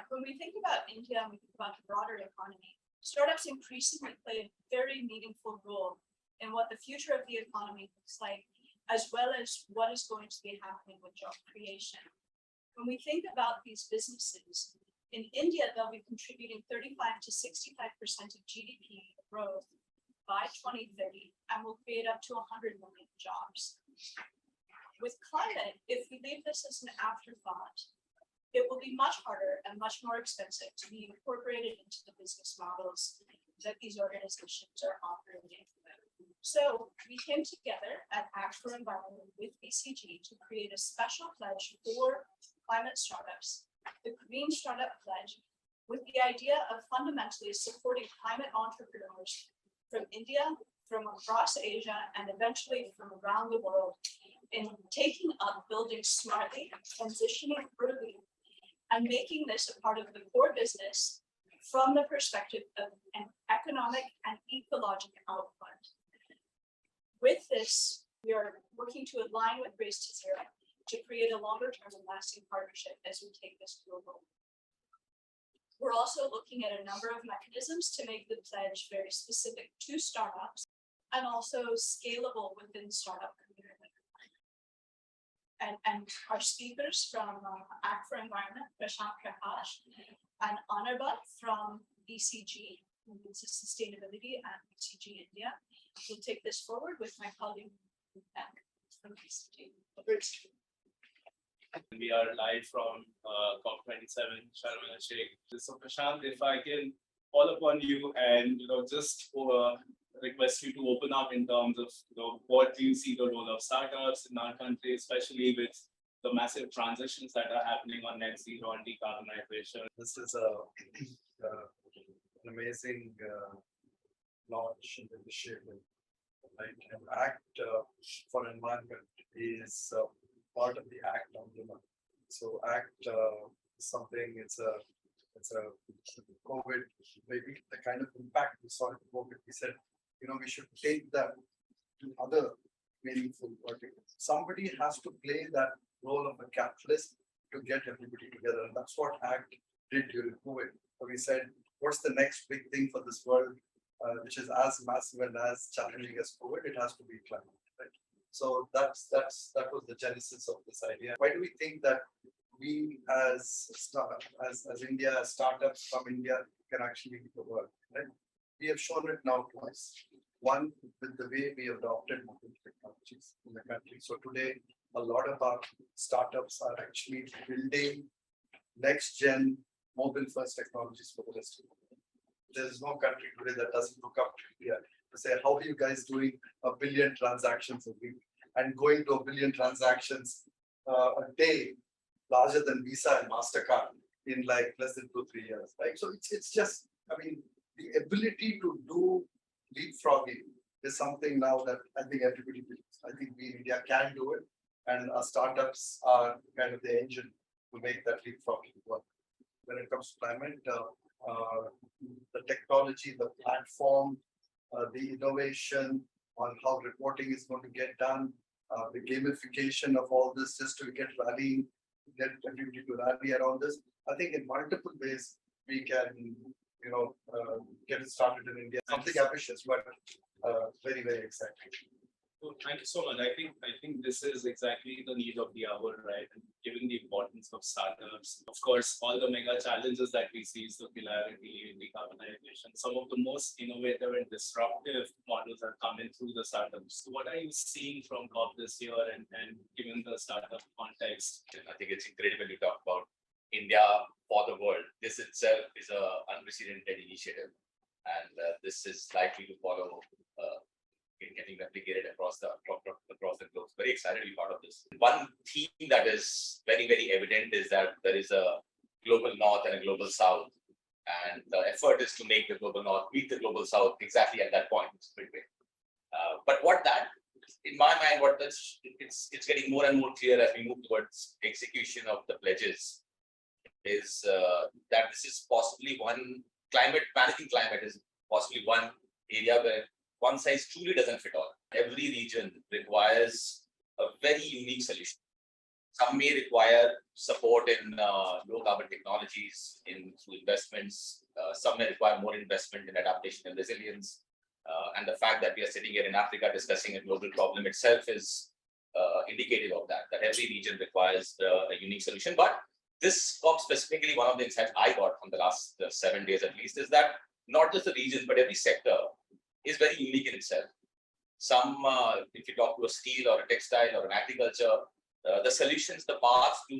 when we think about India and we think about the broader economy, startups increasingly play a very meaningful role in what the future of the economy looks like, as well as what is going to be happening with job creation. When we think about these businesses, in India, they'll be contributing 35 to 65% of GDP growth by 2030 and will create up to 100 million jobs. With climate, if we leave this as an afterthought, it will be much harder and much more expensive to be incorporated into the business models that these organizations are operating. So we came together at Act for Environment with BCG to create a special pledge for climate startups, the Green Startup Pledge, with the idea of fundamentally supporting climate entrepreneurs from India, from across Asia, and eventually from around the world in taking up building smartly, transitioning early, and making this a part of the core business from the perspective of an economic and ecological output. With this, we are working to align with Race to Zero to create a longer-term and lasting partnership as we take this global. We're also looking at a number of mechanisms to make the pledge very specific to startups and also scalable within the startup community. And our speakers from Act for Environment, Prashant Prakash, and Anirban from BCG, who leads sustainability at BCG India, will take this forward with my colleague from BCG. We are live from COP27, Sharm el Sheikh. So Prashant, if I can call upon you and just request you to open up in terms of what do you see the role of startups in our country, especially with the massive transitions that are happening on net zero and decarbonization. This is an amazing launch and initiative. Right? And Act for Environment is part of the Act umbrella. So Act is something. It's a COVID, maybe the kind of impact we saw in COVID. We said, we should take that to other meaningful verticals. Somebody has to play that role of a catalyst to get everybody together, and that's what Act did during COVID. So we said, what's the next big thing for this world, which is as massive and as challenging as COVID? It has to be climate, right? So that was the genesis of this idea. Why do we think that we as India, as startups from India, can actually do the work, right? We have shown it now twice. One, with the way we adopted mobile technologies in the country. So today, a lot of our startups are actually building next-gen mobile-first technologies for the rest of the world. There is no country today that doesn't look up to India to say, how are you guys doing 1 billion transactions a week and going to 1 billion transactions a day, larger than Visa and MasterCard in like less than 2-3 years, right? So it's just, the ability to do leapfrogging is something now that I think everybody believes. I think we in India can do it, and our startups are kind of the engine to make that leapfrogging work. When it comes to climate, the technology, the platform, the innovation on how reporting is going to get done, the gamification of all this just to get everybody to rally around this. I think in multiple ways we can get it started in India. Something ambitious, but very, very exciting. So thank you so much. I think this is exactly the need of the hour, right? And given the importance of startups, of course, all the mega challenges that we see, circularity, decarbonization, some of the most innovative and disruptive models are coming through the startups. So what are you seeing from COP this year and given the startup context? I think it's incredible you talk about India for the world. This itself is an unprecedented initiative, and this is likely to follow in getting replicated across the globe. Very excited to be part of this. One theme that is very, very evident is that there is a global north and a global south, and the effort is to make the global north meet the global south exactly at that point. But in my mind, it's getting more and more clear as we move towards execution of the pledges, is that this is possibly managing climate is possibly one area where one size truly doesn't fit all. Every region requires a very unique solution. Some may require support in low carbon technologies through investments. Some may require more investment in adaptation and resilience. And the fact that we are sitting here in Africa discussing a global problem itself is indicative of that every region requires a unique solution. But this COP specifically, one of the insights I got from the last 7 days at least is that not just the regions, but every sector is very unique in itself. Some, if you talk to a steel or a textile or an agriculture, the solutions, the path to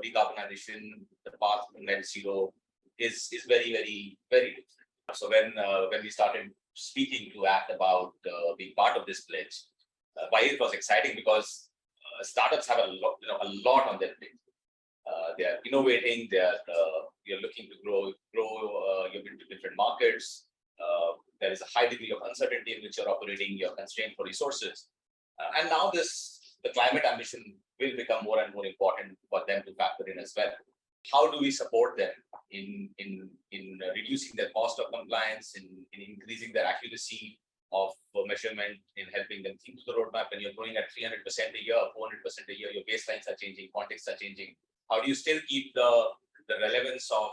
decarbonization, the path to net zero is very, very, very different. So when we started speaking to ACT about being part of this pledge, why it was exciting because startups have a lot on their plate. They are innovating. You're looking to grow you're into different markets. There is a high degree of uncertainty in which you're operating. You're constrained for resources, and now the climate ambition will become more and more important for them to factor in as well. How do we support them in reducing their cost of compliance, in increasing their accuracy of measurement, in helping them think through the roadmap? When you're growing at 300% a year, 400% a year, your baselines are changing, contexts are changing. How do you still keep the relevance of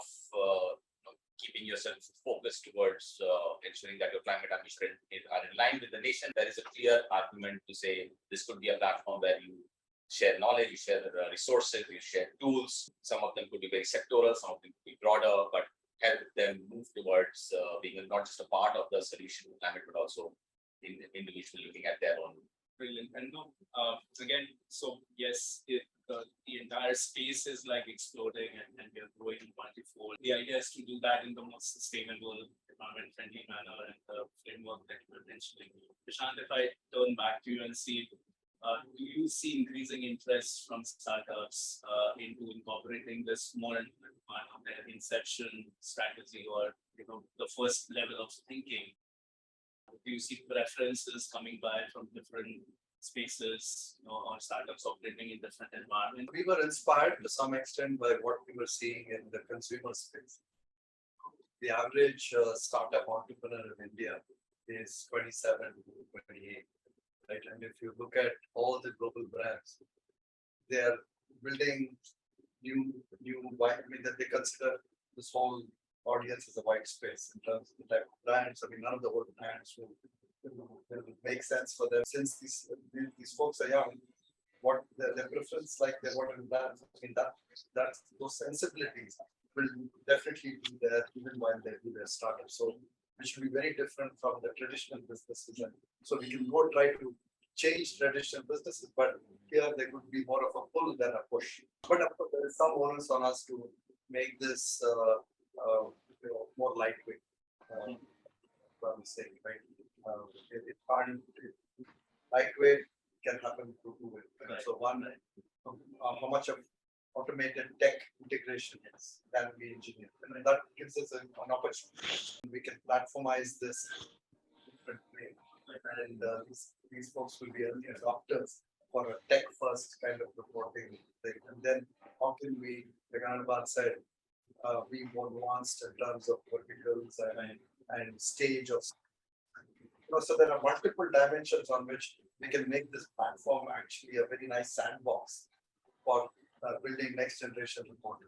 keeping yourself focused towards ensuring that your climate ambitions are in line with the nation? There is a clear argument to say this could be a platform where you share knowledge, you share resources, you share tools. Some of them could be very sectoral, some of them could be broader, but help them move towards being not just a part of the solution to climate, but also individually looking at their own. Brilliant. And again, so yes, the entire space is like exploding and we are growing multifold. The idea is to do that in the most sustainable, environment-friendly manner and the framework that you were mentioning. Prashant, if I turn back to you and see, do you see increasing interest from startups into incorporating this more in their inception strategy or the first level of thinking? Do you see preferences coming by from different spaces or startups operating in different environments? We were inspired to some extent by what we were seeing in the consumer space. The average startup entrepreneur in India is 27 to 28, right? And if you look at all the global brands, they are building new that they consider this whole audience as a white space in terms of the type of brands. I mean, none of the old brands will make sense for them since these folks are young. What their preference, like they want in brands, I mean that's those sensibilities will definitely be there even while they do their startup. So which will be very different from the traditional businesses. And so we can go try to change traditional businesses, but here there could be more of a pull than a push. But of course, there is some onus on us to make this more lightweight. What I'm saying, right? Lightweight can happen through it. Right. So one, how much of automated tech integration can be engineered, and that gives us an opportunity. We can platformize this differently, and these folks will be early adopters for a tech-first kind of reporting thing. And then how can we, like Anubhav said, be more nuanced in terms of verticals and stage of. So there are multiple dimensions on which we can make this platform actually a very nice sandbox for building next generation reporting.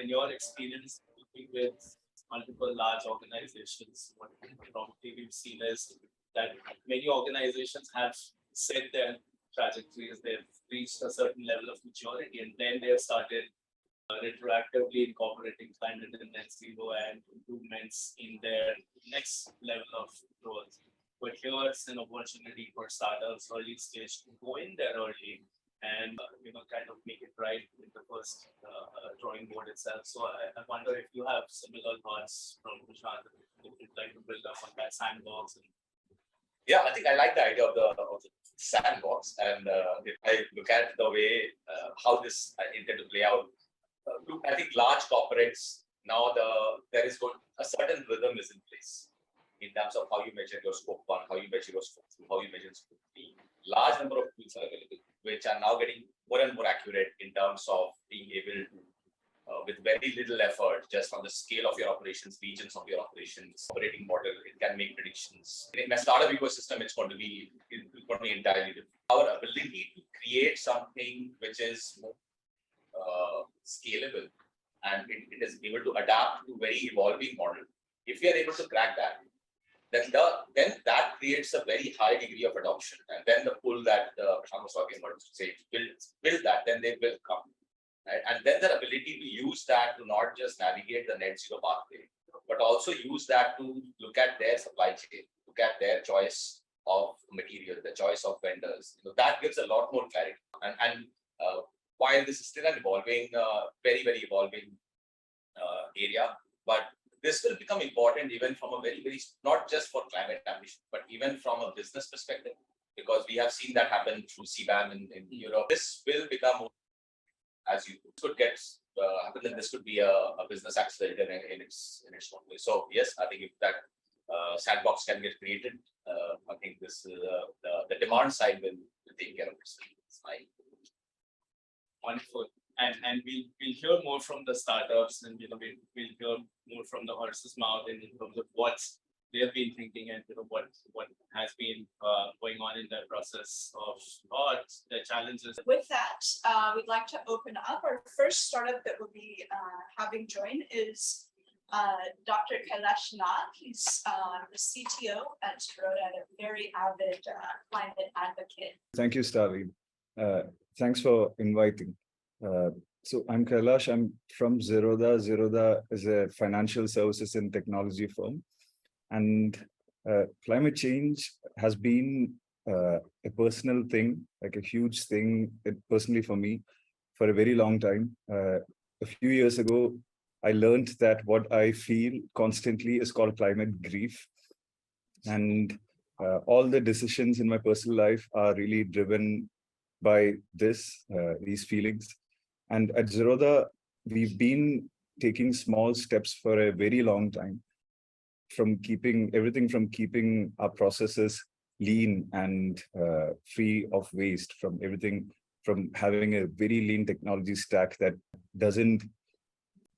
In your experience working with multiple large organizations, what probably we've seen is that many organizations have set their trajectories, they've reached a certain level of maturity, and then they've started retroactively incorporating climate and net zero and improvements in their next level of growth. But here it's an opportunity for startups early stage to go in there early and kind of make it right in the first drawing board itself. So I wonder if you have similar thoughts from Prashant, if you'd like to build up on that sandbox. Yeah, I think I like the idea of the sandbox, and if I look at the way how this intend to play out. I think large corporates now there is a certain rhythm is in place in terms of how you measure your scope 1, how you measure your scope 2, how you measure scope 3. Large number of tools are available, which are now getting more and more accurate in terms of being able to, with very little effort, just on the scale of your operations, regions of your operations, operating model, it can make predictions. In a startup ecosystem, it's going to be entirely different. Our ability to create something which is more scalable and it is able to adapt to very evolving model. If we are able to crack that, then that creates a very high degree of adoption, and then the pull that Prashant was talking about, to say build that, then they will come, right? And then the ability to use that to not just navigate the net zero pathway, but also use that to look at their supply chain, look at their choice of material, the choice of vendors. That gives a lot more clarity. And while this is still an evolving, very evolving area, but this will become important even from a very, not just for climate ambition, but even from a business perspective, because we have seen that happen through CBAM in Europe. This will become, as you could get happen, then this could be a business accelerator in its own way. So yes, I think if that sandbox can get created, I think this the demand side will take care of itself. It's fine. Wonderful. And we'll hear more from the startups, and we'll hear more from the horse's mouth in terms of what they've been thinking, and what has been going on in the process of the challenges. With that, we'd like to open up. Our first startup that we'll be having join is Dr. Kailash Nath. He's the CTO at Zerodha, and a very avid climate advocate. Thank you, Starleen. Thanks for inviting. So I'm Kailash. I'm from Zerodha. Zerodha is a financial services and technology firm. And climate change has been a personal thing, like a huge thing personally for me for a very long time. A few years ago, I learned that what I feel constantly is called climate grief. And all the decisions in my personal life are really driven by these feelings. And at Zerodha, we've been taking small steps for a very long time, from keeping our processes lean and free of waste, from having a very lean technology stack that doesn't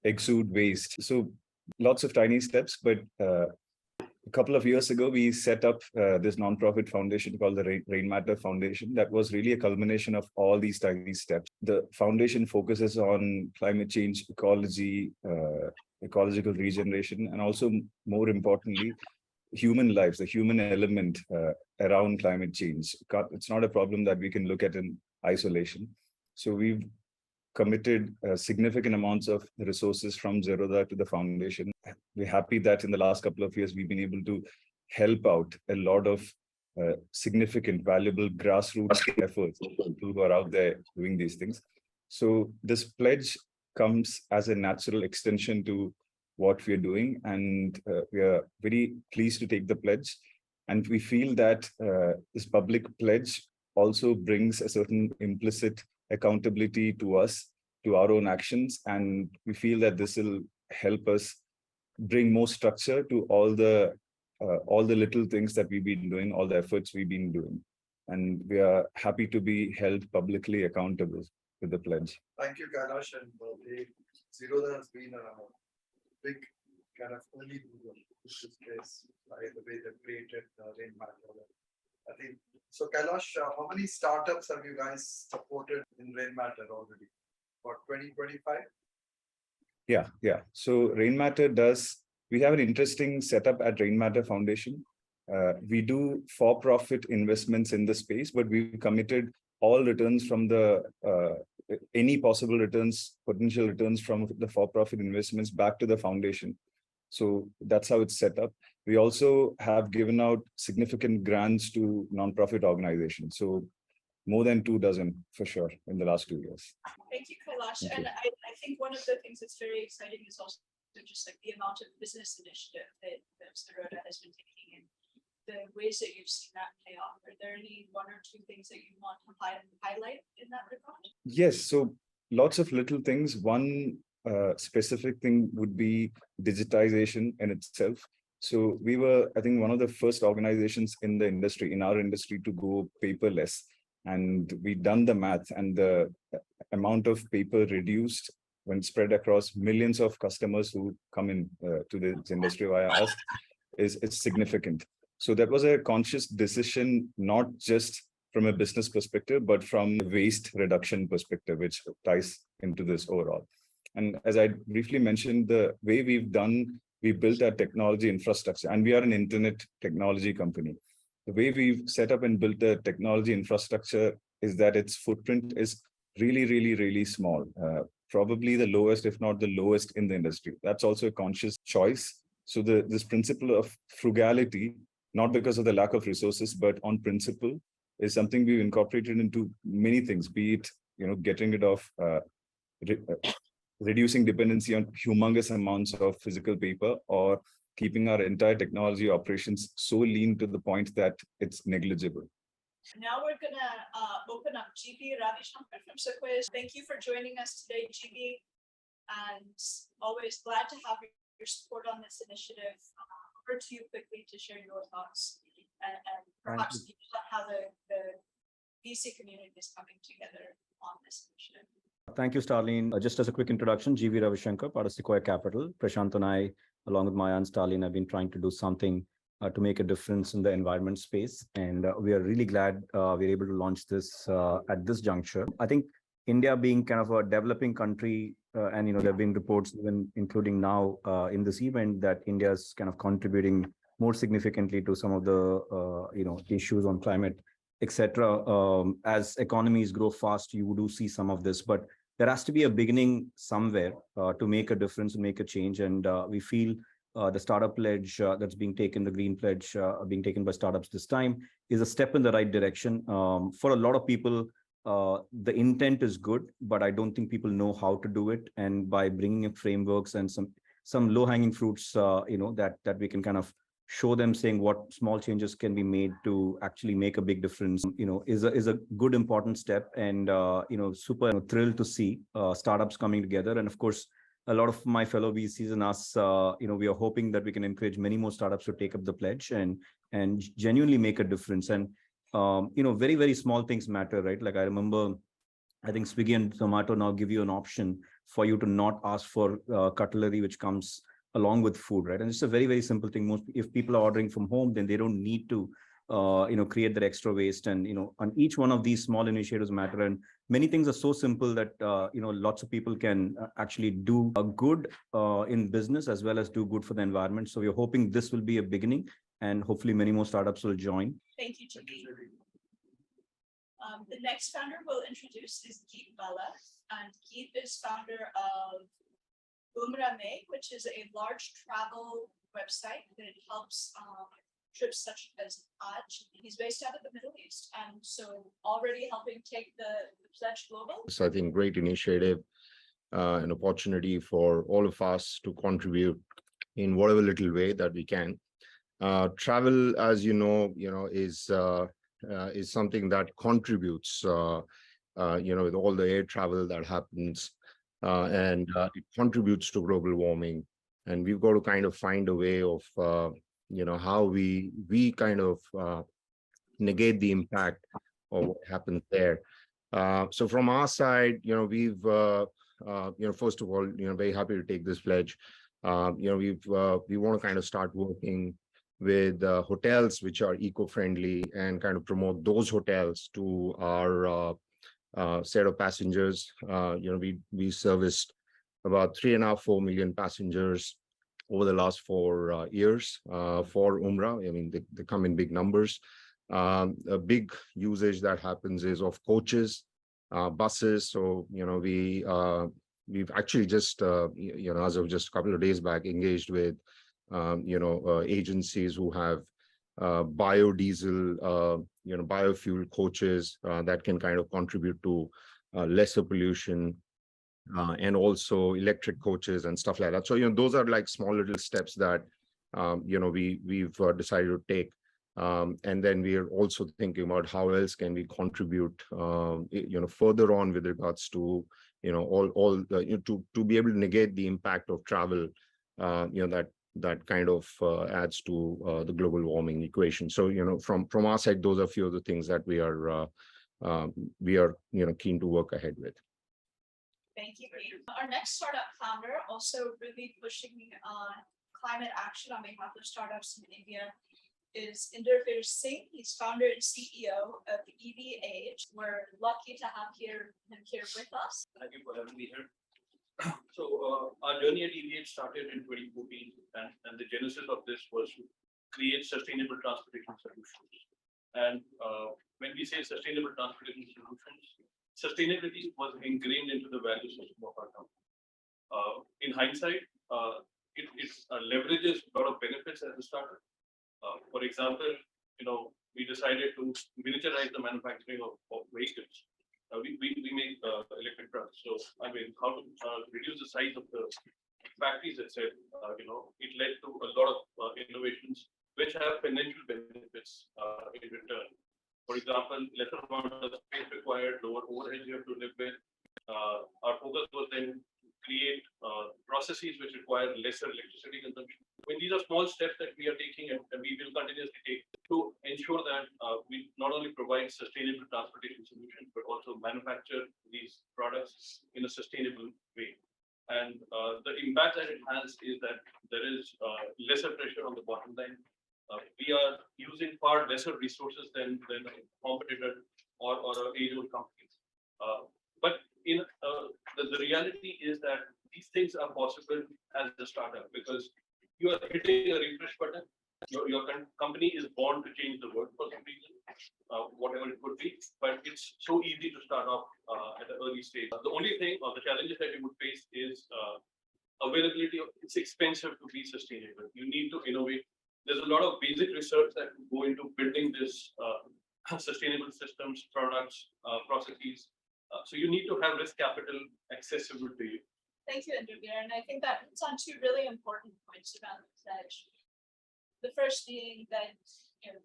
exude waste. So lots of tiny steps, but a couple of years ago, we set up this nonprofit foundation called the Rain Matter Foundation. That was really a culmination of all these tiny steps. The foundation focuses on climate change, ecology, ecological regeneration, and also, more importantly, human lives, the human element around climate change. It's not a problem that we can look at in isolation. So we've committed significant amounts of resources from Zerodha to the foundation. We're happy that in the last couple of years, we've been able to help out a lot of significant, valuable grassroots efforts, people who are out there doing these things. So this pledge comes as a natural extension to what we're doing, and we are very pleased to take the pledge. And we feel that this public pledge also brings a certain implicit accountability to us, to our own actions, and we feel that this will help us bring more structure to all the little things that we've been doing, all the efforts we've been doing, and we are happy to be held publicly accountable with the pledge. Thank you, Kailash, and Zerodha has been a big kind of early mover in this case, by the way they created Rain Matter. I think so. Kailash, how many startups have you guys supported in Rain Matter already? For 2025? Yeah. So Rain Matter we have an interesting setup at Rain Matter Foundation. We do for-profit investments in the space, but we've committed all returns from any possible potential returns from the for-profit investments back to the foundation. So that's how it's set up. We also have given out significant grants to nonprofit organizations. So more than 24 for sure in the last 2 years. Thank you, Kailash. Thank And you. I think one of the things that's very exciting is also just like the amount of business initiative that Zerodha has been taking and the ways that you've seen that play off. Are there any one or two things that you want to highlight in that regard? Yes, so lots of little things. One specific thing would be digitization in itself. So we were, I think, one of the first organizations in our industry to go paperless. And we've done the math, and the amount of paper reduced when spread across millions of customers who come in to this industry via us is significant. So that was a conscious decision, not just from a business perspective, but from a waste reduction perspective, which ties into this overall. And as I briefly mentioned, the way we built our technology infrastructure, and we are an internet technology company. The way we've set up and built the technology infrastructure is that its footprint is really, really, really small. Probably the lowest, if not the lowest in the industry. That's also a conscious choice. So this principle of frugality, not because of the lack of resources, but on principle, is something we've incorporated into many things, be it, getting rid of reducing dependency on humongous amounts of physical paper, or keeping our entire technology operations so lean to the point that it's negligible. Now we're gonna open up GB Ravishankar from Sequoia. Thank you for joining us today, GB, and always glad to have your support on this initiative. Over to you quickly to share your thoughts and perhaps how the VC community is coming together on this initiative. Thank you, Starlene. Just as a quick introduction, GB Ravishankar, part of Sequoia Capital. Prashant and I, along with Maya and Starlene, have been trying to do something to make a difference in the environment space. And we are really glad we're able to launch this at this juncture. I think India being kind of a developing country, and there have been reports, even including now in this event, that India is kind of contributing more significantly to some of the issues on climate, etc. As economies grow fast, you do see some of this, but there has to be a beginning somewhere to make a difference and make a change. And we feel the startup pledge that's being taken, the green pledge being taken by startups this time, is a step in the right direction. For a lot of people, the intent is good, but I don't think people know how to do it. And by bringing in frameworks and some low-hanging fruits, that we can kind of show them, saying what small changes can be made to actually make a big difference, is a good, important step. And super thrilled to see startups coming together. And of course, a lot of my fellow VCs and us, we are hoping that we can encourage many more startups to take up the pledge and genuinely make a difference. And very, very small things matter, right? Like I remember, I think Swiggy and Zomato now give you an option for you to not ask for cutlery, which comes along with food, right? And it's a very, very simple thing. If people are ordering from home, then they don't need to create that extra waste. And on each one of these small initiatives matter, and many things are so simple that lots of people can actually do a good in business as well as do good for the environment. So we're hoping this will be a beginning, and hopefully many more startups will join. Thank you, Jimmy. The next founder we'll introduce is Geet Bala, and Geet is founder of Umra May, which is a large travel website that helps trips such as Hajj. He's based out of the Middle East, and so already helping take the pledge global. So I think great initiative, an opportunity for all of us to contribute in whatever little way that we can. Travel, as you know, is something that contributes, with all the air travel that happens, and it contributes to global warming. And we've got to kind of find a way of, how we kind of negate the impact of what happens there. So from our side, we've, first of all, very happy to take this pledge. We want to kind of start working with hotels which are eco-friendly and kind of promote those hotels to our set of passengers. We serviced about 3.5-4 million passengers over the last 4 years for Umrah. I mean, they come in big numbers. A big usage that happens is of coaches, buses. So, we've actually just, as of just a couple of days back, engaged with, agencies who have biodiesel, biofuel coaches that can kind of contribute to lesser pollution, and also electric coaches and stuff like that. So, those are like small little steps that, we've decided to take. And then we are also thinking about how else can we contribute, further on with regards to, all the, to be able to negate the impact of travel, that kind of adds to the global warming equation. So, from our side, those are a few of the things that we are, keen to work ahead with. Thank you. Our next startup founder, also really pushing climate action on behalf of startups in India, is Inderveer Singh. He's founder and CEO of EV Age. We're lucky to have him here with us. Thank you for having me here. So our journey at EVH started in 2014, and the genesis of this was to create sustainable transportation solutions. And when we say sustainable transportation solutions, sustainability was ingrained into the value system of our company. In hindsight, it leverages a lot of benefits as a startup. For example, we decided to miniaturize the manufacturing of vehicles. We make electric trucks. So I mean, how to reduce the size of the factories, etc. It led to a lot of innovations which have financial benefits in return. For example, lesser amount of space required, lower overhead you have to live with. Our focus was then create processes which require lesser electricity consumption. When these are small steps that we are taking and we will continuously take to ensure that we not only provide sustainable transportation solutions, but also manufacture these products in a sustainable way. And the impact that it has is that there is lesser pressure on the bottom line. We are using far lesser resources than a competitor or age-old companies. But the reality is that these things are possible as a startup because you are hitting a refresh button. Your company is born to change the world for some reason, whatever it could be. But it's so easy to start off at the early stage. The only thing or the challenges that you would face is availability. It's expensive to be sustainable. You need to innovate. There's a lot of basic research that go into building this sustainable systems, products, processes. So you need to have risk capital accessible to you. Thank you, Inderveer. And I think that hits on two really important points around this edge. The first being that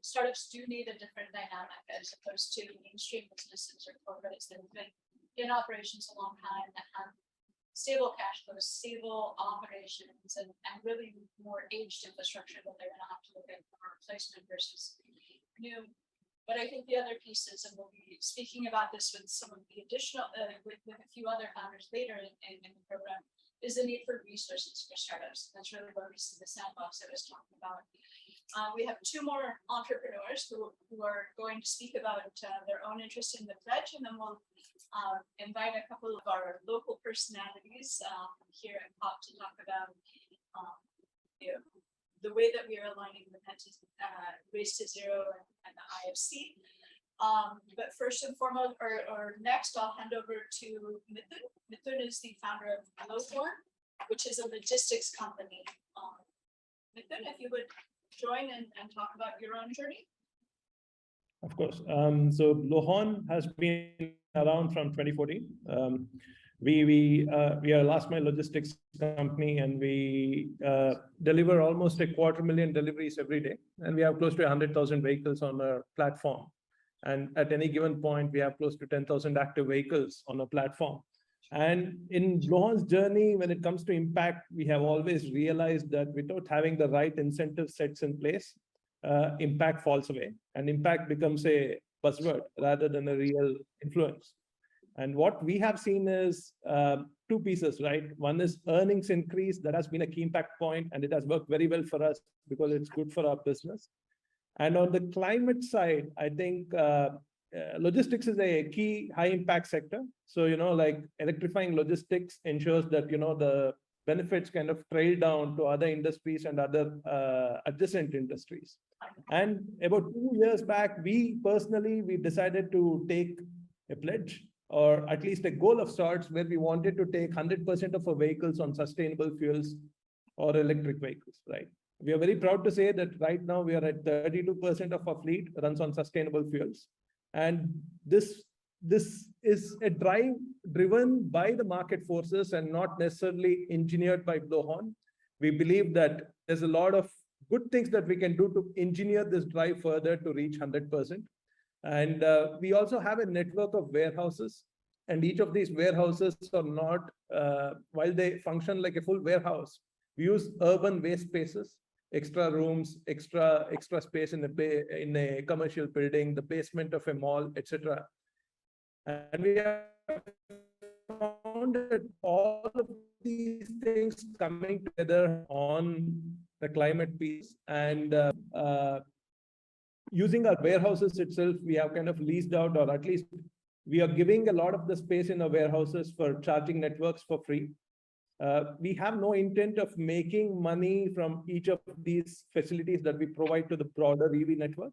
startups do need a different dynamic as opposed to mainstream businesses or corporates that have been in operations a long time that have stable cash flows, stable operations, and really more aged infrastructure that they're going to have to look at for replacement versus new. But I think the other piece is, and we'll be speaking about this with some of the additional, with a few other founders later in the program, is the need for resources for startups. That's really where we see the sandbox I was talking about. We have two more entrepreneurs who are going to speak about their own interest in the pledge, and then we'll invite a couple of our local personalities here at COP to talk about the way that we are aligning the Race to Zero and the IFC. But first and foremost, or next, I'll hand over to Nithin. Nithin is the founder of Blowhorn, which is a logistics company. Nithin, if you would join and talk about your own journey. Of course. So Blowhorn has been around from 2014. We are a last mile logistics company, and we deliver almost 250,000 deliveries every day. And we have close to 100,000 vehicles on our platform. And at any given point, we have close to 10,000 active vehicles on a platform. And in Blowhorn's journey, when it comes to impact, we have always realized that without having the right incentive sets in place, impact falls away. And impact becomes a buzzword rather than a real influence. And what we have seen is two pieces, right? One is earnings increase. That has been a key impact point, and it has worked very well for us because it's good for our business. And on the climate side, I think logistics is a key high impact sector. So, like electrifying logistics ensures that, the benefits kind of trail down to other industries and other adjacent industries. And about 2 years back, we decided to take a pledge, or at least a goal of sorts, where we wanted to take 100% of our vehicles on sustainable fuels or electric vehicles, right? We are very proud to say that right now we are at 32% of our fleet runs on sustainable fuels. And this is a drive driven by the market forces and not necessarily engineered by Blowhorn. We believe that there's a lot of good things that we can do to engineer this drive further to reach 100%. And we also have a network of warehouses, and each of these warehouses are not, while they function like a full warehouse, we use urban waste spaces, extra rooms, extra space in a commercial building, the basement of a mall, etc. And we have found that all of these things coming together on the climate piece, and using our warehouses itself, we have kind of leased out, or at least we are giving a lot of the space in our warehouses for charging networks for free. We have no intent of making money from each of these facilities that we provide to the broader EV network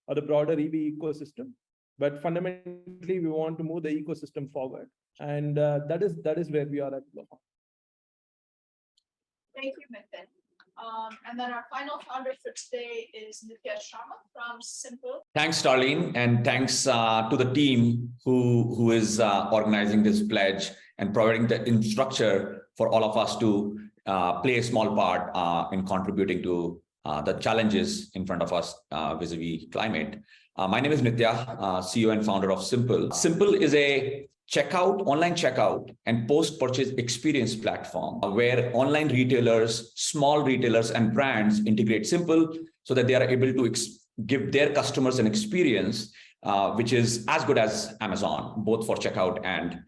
or the broader EV ecosystem. But fundamentally, we want to move the ecosystem forward. And that is where we are at Lohon. Thank you, Nithin. And then our final founder for today is Nitya Sharma from Simple. Thanks, Darlene, and thanks to the team who is organizing this pledge and providing the infrastructure for all of us to play a small part in contributing to the challenges in front of us vis-a-vis climate. My name is Nitya, CEO and founder of Simple. Simple is a online checkout and post-purchase experience platform where online retailers, small retailers and brands integrate Simple so that they are able to give their customers an experience which is as good as Amazon, both for checkout and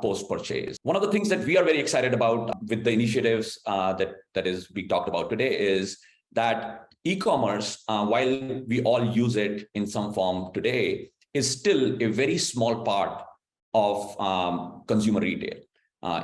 post-purchase. One of the things that we are very excited about with the initiatives that is being talked about today is that e-commerce, while we all use it in some form today, is still a very small part of consumer retail.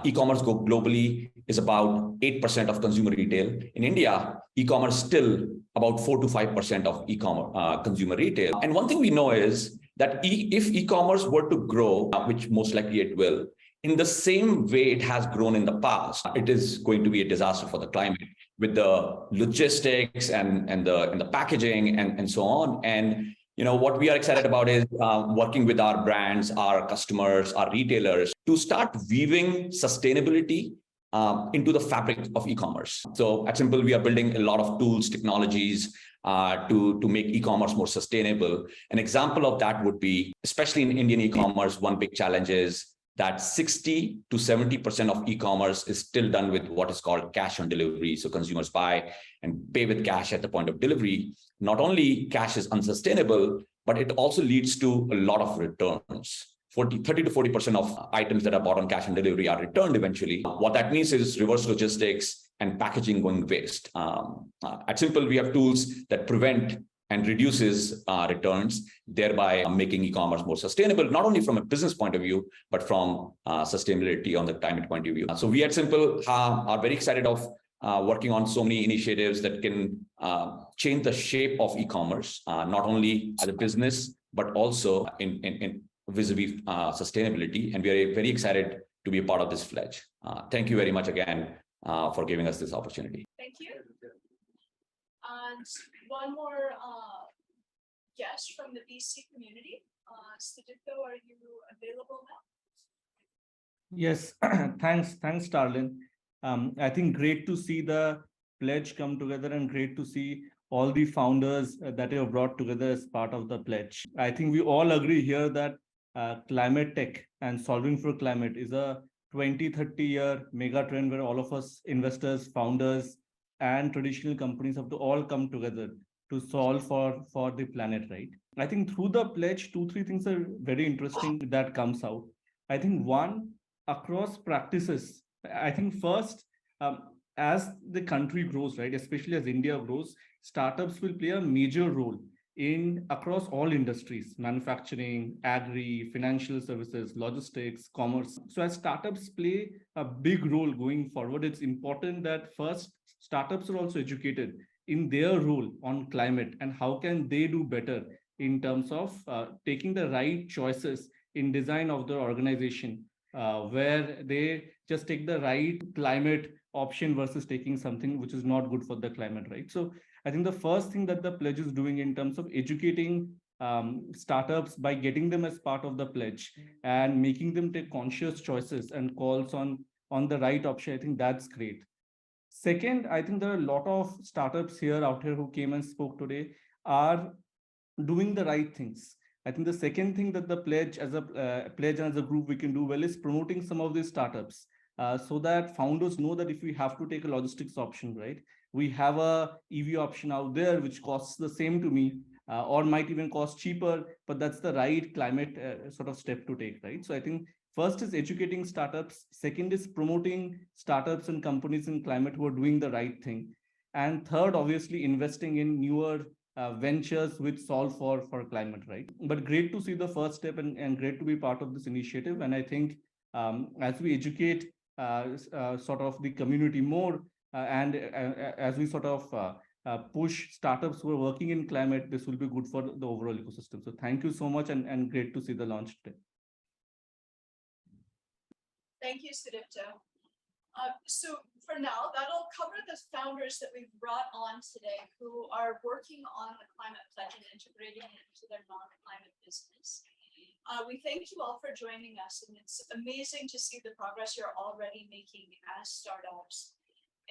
E-commerce globally is about 8% of consumer retail. In India, e-commerce still about 4 to 5% of consumer retail. And one thing we know is that if e-commerce were to grow, which most likely it will, in the same way it has grown in the past, it is going to be a disaster for the climate with the logistics and the packaging and so on. And what we are excited about is working with our brands, our customers, our retailers to start weaving sustainability into the fabric of e-commerce. So at Simple, we are building a lot of tools, technologies to make e-commerce more sustainable. An example of that would be, especially in Indian e-commerce, one big challenge is that 60 to 70% of e-commerce is still done with what is called cash on delivery. So consumers buy and pay with cash at the point of delivery. Not only cash is unsustainable, but it also leads to a lot of returns. 30 to 40% of items that are bought on cash on delivery are returned eventually. What that means is reverse logistics and packaging going waste. At Simple, we have tools that prevent and reduces returns, thereby making e-commerce more sustainable, not only from a business point of view, but from sustainability on the climate point of view. So we at Simple are very excited of working on so many initiatives that can change the shape of e-commerce, not only as a business, but also in vis-a-vis sustainability. And we are very excited to be a part of this pledge. Thank you very much again for giving us this opportunity. Thank you. And one more guest from the BC community. Sudipto, are you available now? Yes, thanks, Darlene. I think great to see the pledge come together and great to see all the founders that you have brought together as part of the pledge. I think we all agree here that climate tech and solving for climate is a 20-30 year mega trend where all of us investors, founders, and traditional companies have to all come together to solve for the planet, right? I think through the pledge, 2-3 things are very interesting that comes out. I think one, across practices, I think first, as the country grows, right, especially as India grows, startups will play a major role in across all industries, manufacturing, agri, financial services, logistics, commerce. So as startups play a big role going forward, it's important that first startups are also educated in their role on climate and how can they do better in terms of taking the right choices in design of their organization, where they just take the right climate option versus taking something which is not good for the climate, right? So I think the first thing that the pledge is doing in terms of educating startups by getting them as part of the pledge and making them take conscious choices and calls on the right option, I think that's great. Second, I think there are a lot of startups out here who came and spoke today are doing the right things. I think the second thing that the pledge as a pledge and as a group we can do well is promoting some of these startups so that founders know that if we have to take a logistics option, right, we have a EV option out there which costs the same to me or might even cost cheaper, but that's the right climate sort of step to take, right? So I think first is educating startups. Second is promoting startups and companies in climate who are doing the right thing. And third, obviously, investing in newer ventures which solve for climate, right? But great to see the first step and great to be part of this initiative. And I think as we educate sort of the community more and as we sort of push startups who are working in climate, this will be good for the overall ecosystem. So thank you so much and great to see the launch today. Thank you, Sudipta. So for now, that'll cover the founders that we've brought on today who are working on the climate pledge and integrating it into their non-climate business. We thank you all for joining us, and it's amazing to see the progress you're already making as startups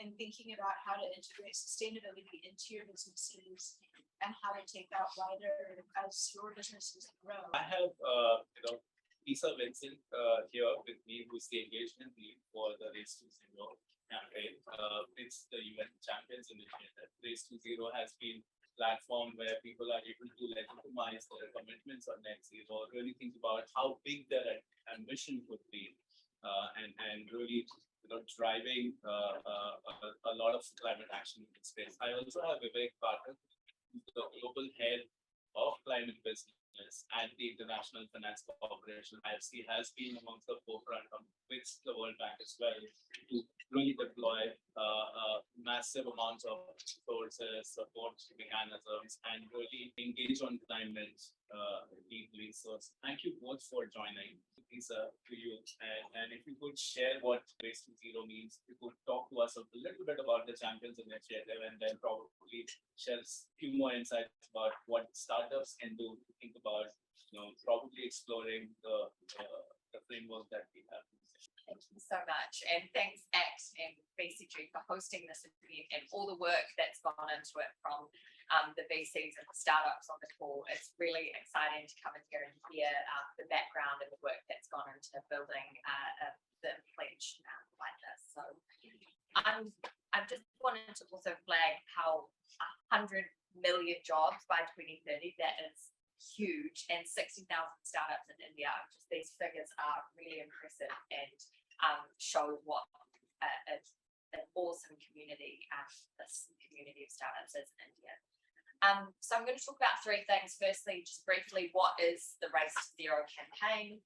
and thinking about how to integrate sustainability into your businesses and how to take that wider as your businesses grow. I have, Lisa Vincent here with me, who's the engagement lead for the Race to Zero campaign. It's the UN Champions Initiative. Race to Zero has been a platform where people are able to legitimize their commitments on net zero, really think about how big their ambition could be, and really driving a lot of climate action in this space. I also have Vivek Pathak, the global head of climate business and the International Finance Corporation. IFC has been amongst the forefront with the World Bank as well to really deploy massive amounts of resources, support mechanisms, and really engage on climate deeply. So thank you both for joining. Lisa, to you, and if you could share what Race to Zero means, you could talk to us a little bit about the Champions Initiative, and then probably share a few more insights about what startups can do to think about, probably exploring the framework that we have. Thank you so much. And thanks ACT and BCG for hosting this event and all the work that's gone into it from the VCs and the startups on the call. It's really exciting to come in here and hear the background and the work that's gone into building the pledge like this. So I just wanted to also flag how 100 million jobs by 2030, that is huge, and 60,000 startups in India. Just these figures are really impressive and show what an awesome community this community of startups is in India. So I'm going to talk about three things. Firstly, just briefly, what is the Race to Zero campaign?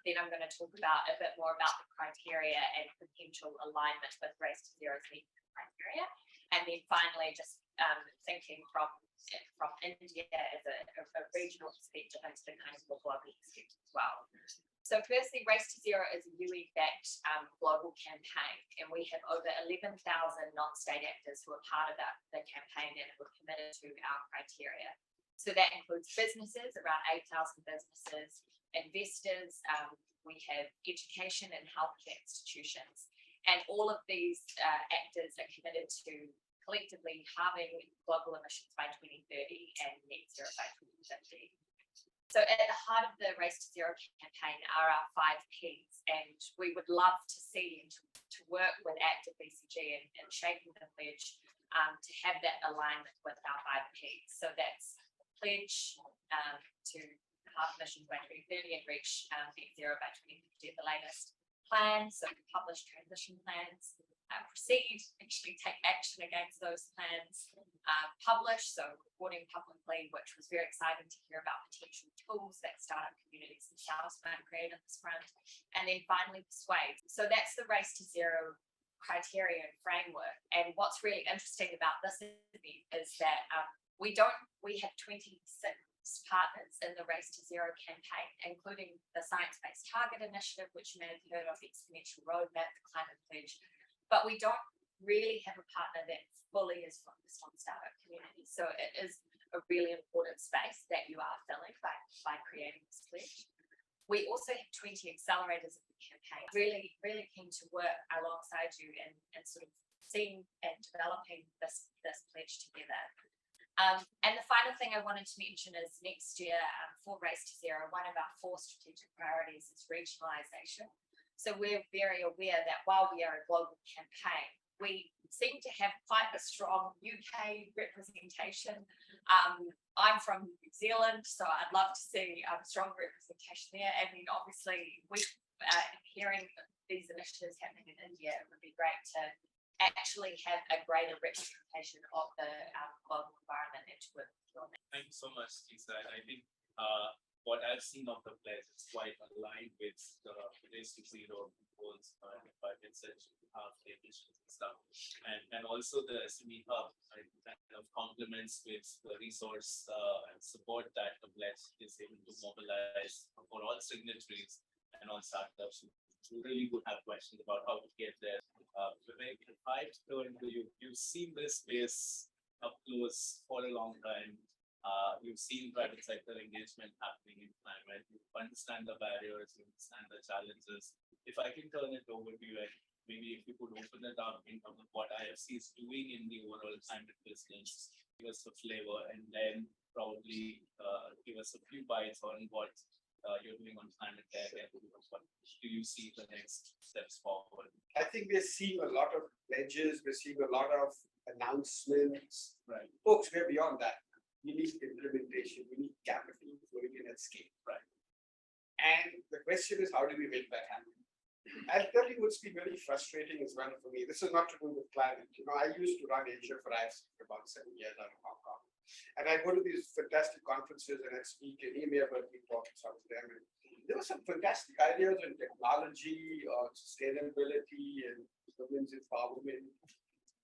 Then I'm going to talk about a bit more about the criteria and potential alignment with Race to Zero's criteria. And then finally, just thinking from India as a regional perspective into the kind of more global perspective as well. So firstly, Race to Zero is a UN-backed global campaign, and we have over 11,000 non-state actors who are part of the campaign and who are committed to our criteria. So that includes businesses, around 8,000 businesses, investors, we have education and healthcare institutions, and all of these actors are committed to collectively halving global emissions by 2030 and net zero by 2050. So at the heart of the Race to Zero campaign are our 5 Ps, and we would love to see to work with ACT and BCG and shaping the pledge to have that alignment with our 5 Ps. So that's pledge to halve emissions by 2030 and reach net zero by 2050 at the latest. Plan, so publish transition plans. Proceed, actually take action against those plans. Publish, so reporting publicly, which was very exciting to hear about potential tools that startup communities themselves might create on this front. And then finally, persuade. So that's the Race to Zero criteria and framework. And what's really interesting about this event is that we have 26 partners in the Race to Zero campaign, including the Science Based Target Initiative, which you may have heard of, the Exponential Roadmap, the Climate Pledge. But we don't really have a partner that fully is focused on startup communities. So it is a really important space that you are filling by creating this pledge. We also have 20 accelerators in the campaign, really, really keen to work alongside you and sort of seeing and developing this pledge together. And the final thing I wanted to mention is next year for Race to Zero, one of our 4 strategic priorities is regionalisation. So we're very aware that while we are a global campaign, we seem to have quite a strong UK representation. I'm from New Zealand, so I'd love to see strong representation there. And then obviously, hearing these initiatives happening in India, it would be great to actually have a greater representation of the global environment into it. Thank you so much, Lisa. I think what I've seen of the pledge is quite aligned with the race to zero goals by such the emissions and stuff. And also the SME hub kind of complements with the resource and support that the pledge is able to mobilize for all signatories and all startups who really would have questions about how to get there. Vivek, if I turn to you, you've seen this space up close for a long time. You've seen private sector engagement happening in climate. You understand the barriers, you understand the challenges. If I can turn it over to you, and maybe if you could open it up in terms of what IFC is doing in the overall climate business, give us a flavor, and then probably give us a few bites on what you're doing on climate tech, and what do you see the next steps forward? I think we're seeing a lot of pledges, we're seeing a lot of announcements. Right. Folks, we're beyond that. We need implementation, we need capital flowing in at scale. Right. And the question is, how do we make that happen? I'll tell you what's been very frustrating as well for me. This is not to do with climate. You know, I used to run Asia for IFC for about 7 years out of Hong Kong. And I go to these fantastic conferences and I speak, and he may have heard me talk at some of them. And there were some fantastic ideas on technology, on sustainability and women's empowerment.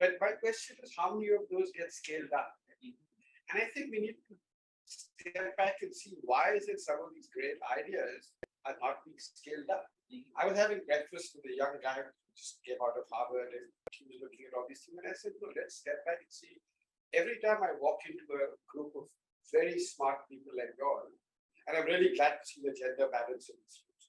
But my question is, how many of those get scaled up? And I think we need to step back and see why is it some of these great ideas are not being scaled up. I was having breakfast with a young guy who just came out of Harvard, and he was looking at all these things. And I said, no, let's step back and see. Every time I walk into a group of very smart people like yours, and I'm really glad to see the gender balance in this group.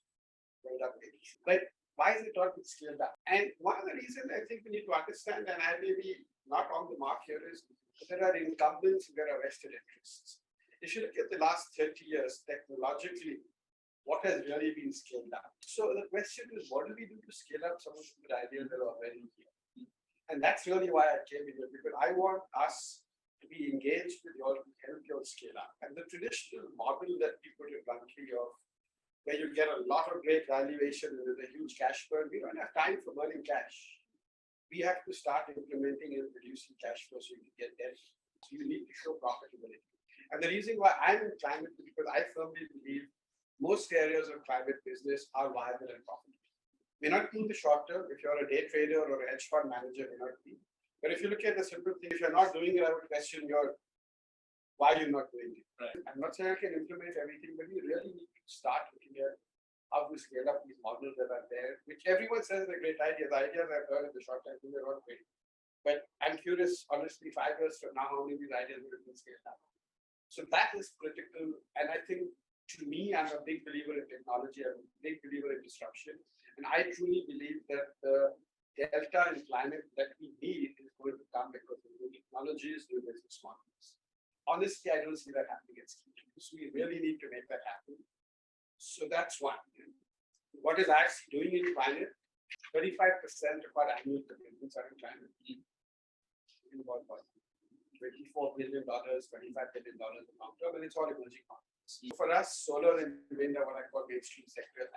Well done, ladies. But why is it not being scaled up? And one of the reasons I think we need to understand, and I may be not on the mark here, is there are incumbents and there are vested interests. If you look at the last 30 years, technologically, what has really been scaled up? So the question is, what do we do to scale up some of the ideas that are already here? And that's really why I came in here, because I want us to be engaged with you all to help you all scale up. And the traditional model that we put it bluntly of, where you get a lot of great valuation with a huge cash burn, we don't have time for burning cash. We have to start implementing and producing cash flow so you can get there. So you need to show profitability. And the reason why I'm in climate is because I firmly believe most areas of climate business are viable and profitable. May not be in the short term. If you're a day trader or a hedge fund manager, may not be. But if you look at the simple thing, if you're not doing it, I would question why you're not doing it. Right. I'm not saying I can implement everything, but we really need to start looking at how to scale up these models that are there, which everyone says are great ideas. The ideas I've heard in the short time, they're all great. But I'm curious, honestly, 5 years from now, how many of these ideas will have been scaled up? So that is critical. And I think, to me, I'm a big believer in technology. I'm a big believer in disruption. And I truly believe that the delta in climate that we need is going to come because of new technologies, new business models. Honestly, I don't see that happening at scale. So we really need to make that happen. So that's one. What is IFC doing in climate? 35% of our annual commitments are in climate. In about $24 billion, $25 billion in long term, and it's all emerging markets. For us, solar and wind are what I call mainstream sectors.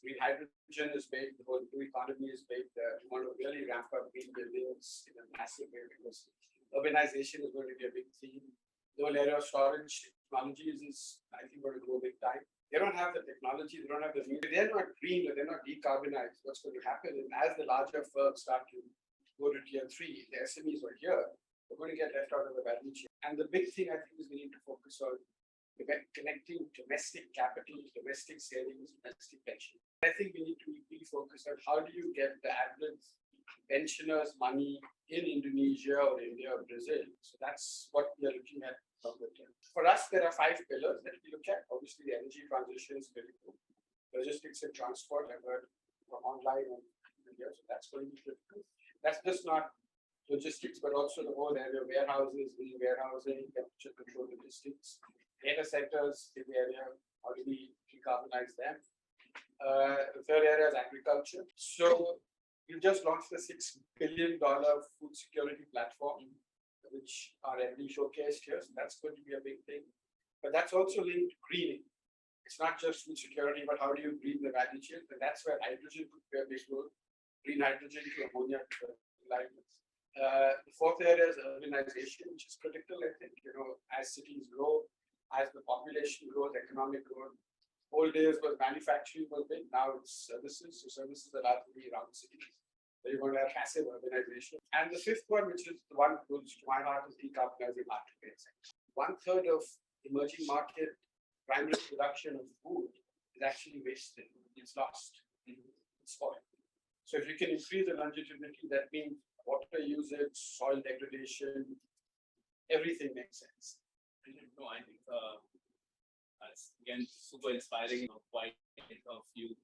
Green hydrogen is big, the whole blue economy is big. We want to really ramp up green buildings in a massive way because urbanization is going to be a big theme. The whole area of storage technologies is, I think, going to grow big time. They don't have the technology, they don't have the need. They're not green, they're not decarbonized. What's going to happen is as the larger firms start to go to tier 3, the SMEs are here, they're going to get left out of the value chain. And the big thing I think is we need to focus on connecting domestic capital, domestic savings, domestic pension. I think we need to be focused on how do you get the average pensioners' money in Indonesia or India or Brazil. So that's what we are looking at. For us, there are 5 pillars that we look at. Obviously, the energy transition is very good. Logistics and transport, I've heard from online and here, so that's going to be critical. That's just not logistics, but also the whole area of warehouses, warehousing, temperature control logistics, data centers in the area, how do we decarbonize them? The third area is agriculture. So we've just launched the $6 billion food security platform, which are MD showcased here. So that's going to be a big thing. But that's also linked to greening. It's not just food security, but how do you green the value chain? And that's where hydrogen could play a big role. green hydrogen to ammonia to fertilizers. The fourth area is urbanization, which is critical, I think, as cities grow, as the population grows, economic growth. Old days was manufacturing was big, now it's services. So services are largely around cities. So you're going to have massive urbanization. And the fifth one, which is the one close to my heart, is decarbonizing marketplace. 1/3 of emerging market primary production of food is actually wasted. It's lost. It's spoiled. So if you can increase the longevity, that means water usage, soil degradation, everything makes sense. No, I think that's again super inspiring. Quite a few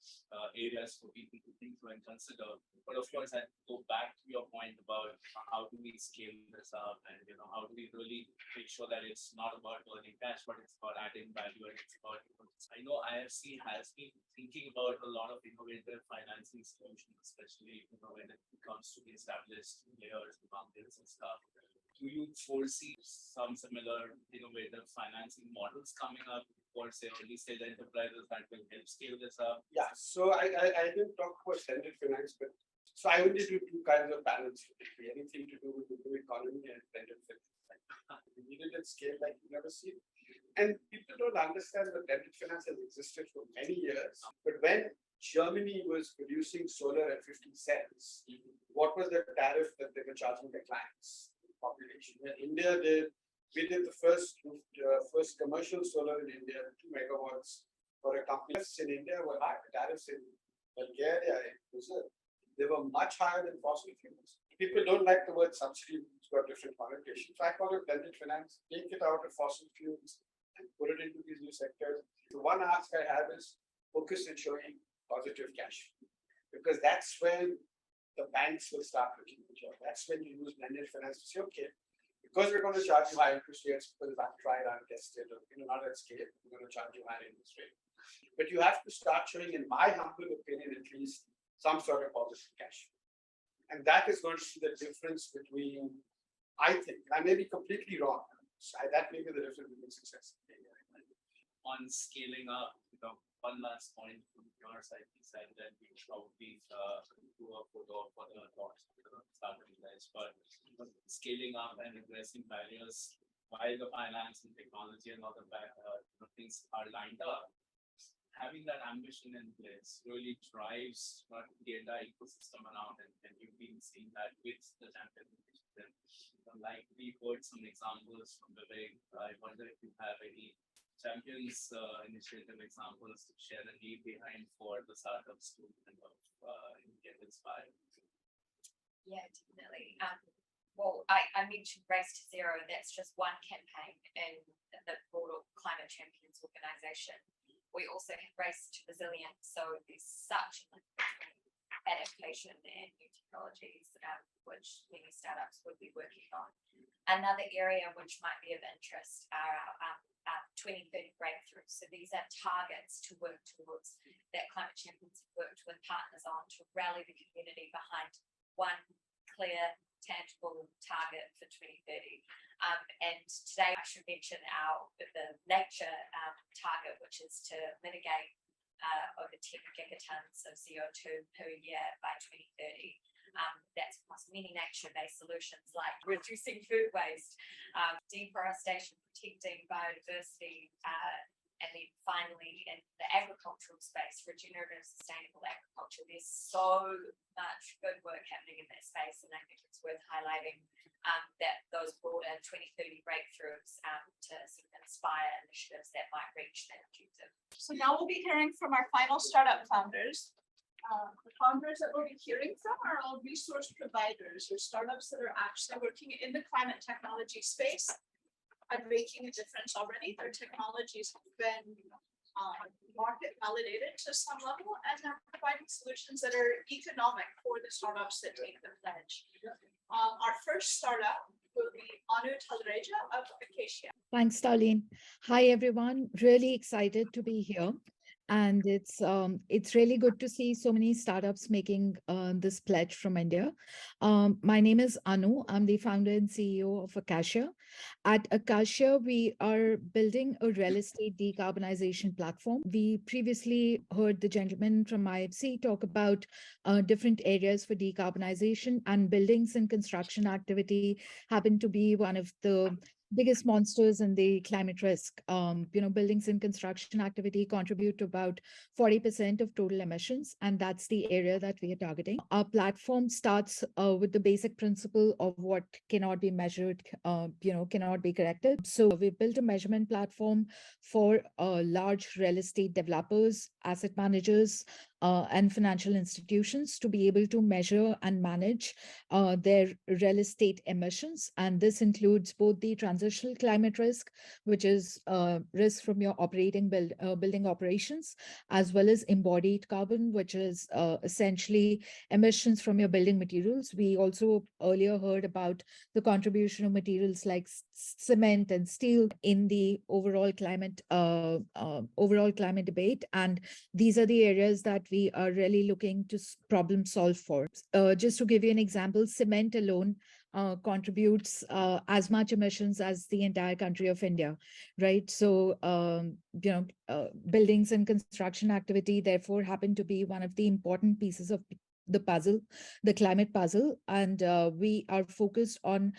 areas for people to think through and consider. But of course, I go back to your point about how do we scale this up, and how do we really make sure that it's not about earning cash, but it's about adding value, and it's about. I know IFC has been thinking about a lot of innovative financing solutions, especially when it comes to the established players, the markets and stuff. Do you foresee some similar innovative financing models coming up for, say, early stage enterprises that will help scale this up? Yeah, so I didn't talk about blended finance, but so I only do two kinds of balance sheet, anything to do with the new economy and blended finance. We need it at scale like you've never seen. And people don't understand that blended finance has existed for many years. But when Germany was producing solar at 50 cents, what was the tariff that they were charging their clients? Population. In India, we did the first commercial solar in India, 2 megawatts for a company. In India were high. Tariffs in Bulgaria, in Brazil, they were much higher than fossil fuels. People don't like the word subsidy, it's got different connotations. So I call it blended finance, take it out of fossil fuels and put it into these new sectors. The one ask I have is focus on showing positive cash flow, because that's when the banks will start looking at you. That's when you use blended finance to say, okay, because we're going to charge you high interest rates because I've tried and tested, not at scale, we're going to charge you high interest rate. But you have to start showing, in my humble opinion, at least some sort of positive cash. And that is going to be the difference between, I think, I may be completely wrong. That may be the difference between success and failure. On scaling up, one last point from your side, you said that we probably do a photo for the thoughts starting guys, but scaling up and addressing barriers while the finance and technology and other things are lined up. Having that ambition in place really drives the entire ecosystem around, and you've been seeing that with the champion initiative. Like we heard some examples from Vivek. I wonder if you have any champions initiative examples to share the need behind for the startups to get inspired. Yeah, definitely. Well, I mentioned Race to Zero. That's just one campaign in the broader Climate Champions organization. We also have Race to Resilience. So there's such adaptation and new technologies, which many startups would be working on. Another area which might be of interest are our 2030 breakthroughs. So these are targets to work towards that Climate Champions have worked with partners on to rally the community behind one clear, tangible target for 2030. And today I should mention the nature target, which is to mitigate over 10 gigatons of CO2 per year by 2030. That's across many nature-based solutions like reducing food waste, deforestation, protecting biodiversity, and then finally in the agricultural space, regenerative sustainable agriculture. There's so much good work happening in that space, and I think it's worth highlighting that those broader 2030 breakthroughs to sort of inspire initiatives that might reach that objective. So now we'll be hearing from our final startup founders. The founders that we'll be hearing from are all resource providers or startups that are actually working in the climate technology space and making a difference already. Their technologies have been market validated to some level, and they're providing solutions that are economic for the startups that take the pledge. Our first startup will be Anu Talreja of Acacia. Thanks, Darlene. Hi, everyone. Really excited to be here. And it's really good to see so many startups making this pledge from India. My name is Anu. I'm the founder and CEO of Acacia. At Acacia, we are building a real estate decarbonization platform. We previously heard the gentleman from IFC talk about different areas for decarbonization, and buildings and construction activity happen to be one of the biggest monsters in the climate risk. Buildings and construction activity contribute to about 40% of total emissions, and that's the area that we are targeting. Our platform starts with the basic principle of what cannot be measured, cannot be corrected. So we built a measurement platform for large real estate developers, asset managers, and financial institutions to be able to measure and manage their real estate emissions. And this includes both the transitional climate risk, which is risk from your building operations, as well as embodied carbon, which is essentially emissions from your building materials. We also earlier heard about the contribution of materials like cement and steel in the overall climate debate. And these are the areas that we are really looking to problem solve for. Just to give you an example, cement alone contributes as much emissions as the entire country of India, right? So, buildings and construction activity therefore happen to be one of the important pieces of the puzzle, the climate puzzle. And we are focused on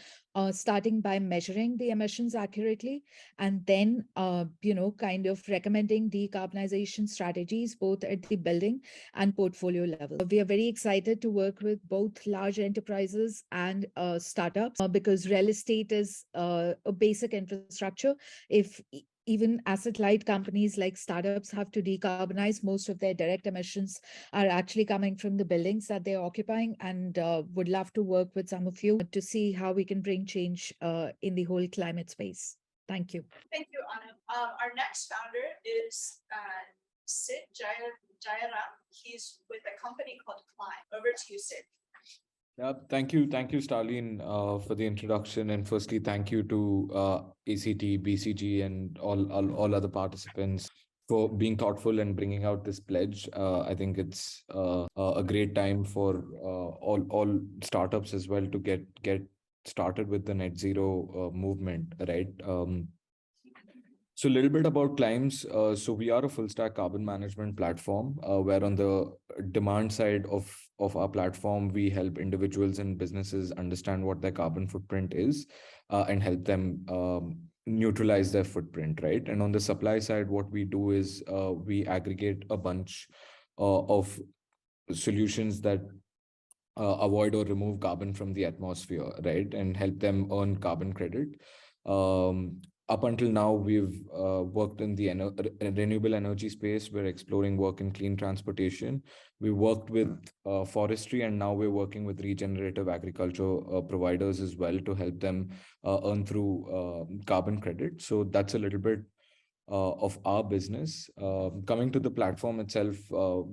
starting by measuring the emissions accurately, and then, kind of recommending decarbonization strategies, both at the building and portfolio level. We are very excited to work with both large enterprises and startups because real estate is a basic infrastructure. If even asset-light companies like startups have to decarbonize, most of their direct emissions are actually coming from the buildings that they're occupying, and would love to work with some of you to see how we can bring change in the whole climate space. Thank you. Thank you, Anand. Our next founder is Sid Jayaram. He's with a company called Climb. Over to you, Sid. Yeah, thank you, Starlene, for the introduction. And firstly, thank you to ACT, BCG, and all other participants for being thoughtful and bringing out this pledge. I think it's a great time for all startups as well to get started with the net zero movement, right? So a little bit about Climbs. So we are a full stack carbon management platform where on the demand side of our platform, we help individuals and businesses understand what their carbon footprint is and help them neutralize their footprint, right? And on the supply side, what we do is we aggregate a bunch of solutions that avoid or remove carbon from the atmosphere, right? And help them earn carbon credit. Up until now, we've worked in the renewable energy space. We're exploring work in clean transportation. We worked with forestry, and now we're working with regenerative agriculture providers as well to help them earn through carbon credit. So that's a little bit of our business. Coming to the platform itself,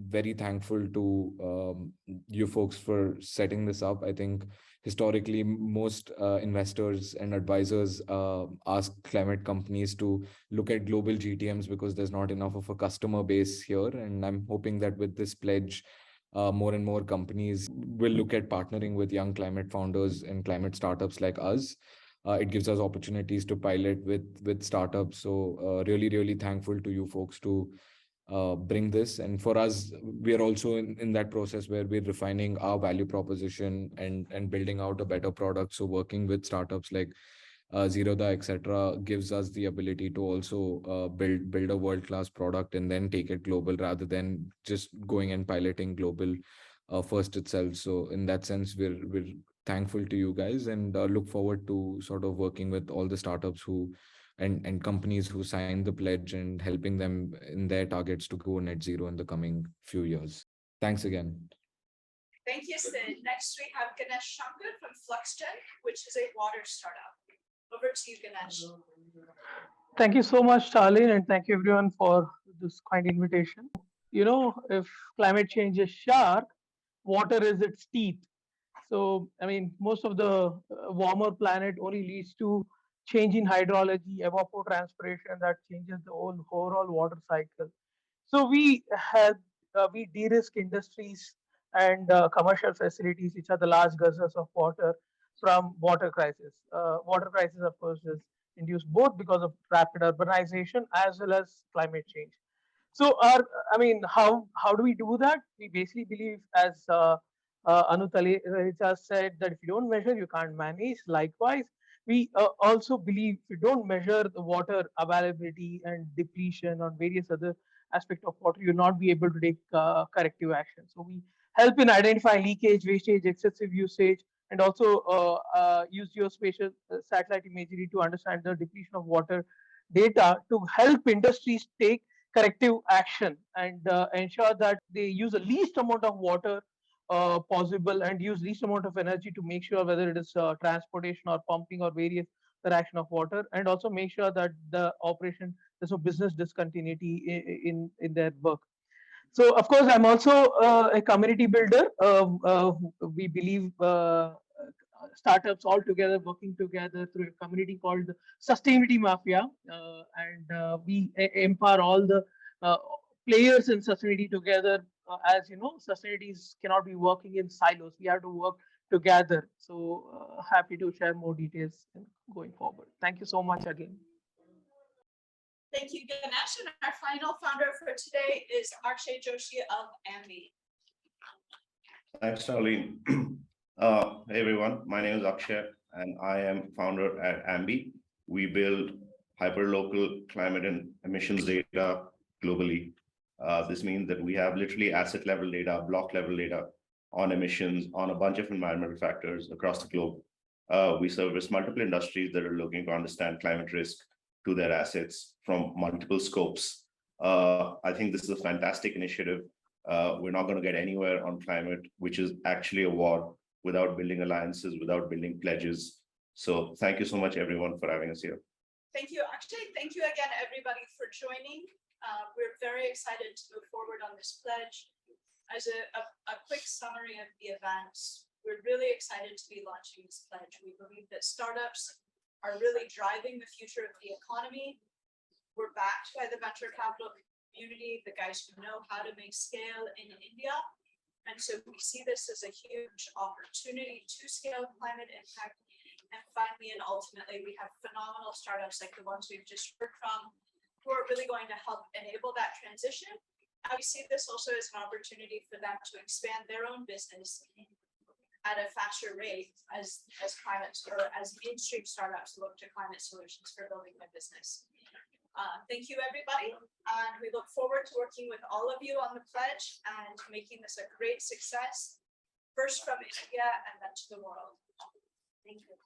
very thankful to you folks for setting this up. I think historically, most investors and advisors ask climate companies to look at global GTMs because there's not enough of a customer base here. And I'm hoping that with this pledge, more and more companies will look at partnering with young climate founders and climate startups like us. It gives us opportunities to pilot with startups. So really thankful to you folks to bring this. And for us, we are also in that process where we're refining our value proposition and building out a better product. So working with startups like Zerodha, etc., gives us the ability to also build a world-class product and then take it global rather than just going and piloting global first itself. So in that sense, we're thankful to you guys and look forward to sort of working with all the startups who and companies who signed the pledge and helping them in their targets to go net zero in the coming few years. Thanks again. Thank you, Sid. Next, we have Ganesh Shankar from FluxGen, which is a water startup. Over to you, Ganesh. Thank you so much, Starlene, and thank you everyone for this kind invitation. You know, if climate change is shark, water is its teeth. So, I mean, most of the warmer planet only leads to change in hydrology, evapotranspiration that changes the whole overall water cycle. So we de-risk industries and commercial facilities, which are the large guzzlers of water, from water crisis. Water crisis, of course, is induced both because of rapid urbanization as well as climate change. So, how do we do that? We basically believe, as Anu Taleja said, that if you don't measure, you can't manage. Likewise, we also believe if you don't measure the water availability and depletion on various other aspects of water, you'll not be able to take corrective action. So we help in identifying leakage, wastage, excessive usage, and also use geospatial satellite imagery to understand the depletion of water data to help industries take corrective action and ensure that they use the least amount of water possible and use least amount of energy to make sure whether it is transportation or pumping or various other action of water, and also make sure that the operation, there's no business discontinuity in their work. So, of course, I'm also a community builder. We believe startups all together, working together through a community called the Sustainability Mafia. We empower all the players in sustainability together. As you know, sustainability cannot be working in silos. We have to work together. So happy to share more details going forward. Thank you so much again. Thank you, Ganesh. And our final founder for today is Akshay Joshi of Ambi. Thanks, Charlene. Hey everyone, my name is Akshay and I am founder at Ambi. We build hyperlocal climate and emissions data globally. This means that we have literally asset level data, block level data on emissions, on a bunch of environmental factors across the globe. We service multiple industries that are looking to understand climate risk to their assets from multiple scopes. I think this is a fantastic initiative. We're not going to get anywhere on climate, which is actually a war, without building alliances, without building pledges. So thank you so much, everyone, for having us here. Thank you, Akshay. Thank you again, everybody, for joining. We're very excited to move forward on this pledge. As a quick summary of the events, we're really excited to be launching this pledge. We believe that startups are really driving the future of the economy. We're backed by the venture capital community, the guys who know how to make scale in India. And so we see this as a huge opportunity to scale climate impact. And finally, and ultimately, we have phenomenal startups like the ones we've just heard from, who are really going to help enable that transition. And we see this also as an opportunity for them to expand their own business at a faster rate as mainstream startups look to climate solutions for building their business. Thank you, everybody. And we look forward to working with all of you on the pledge and making this a great success, first from India and then to the world. Thank you.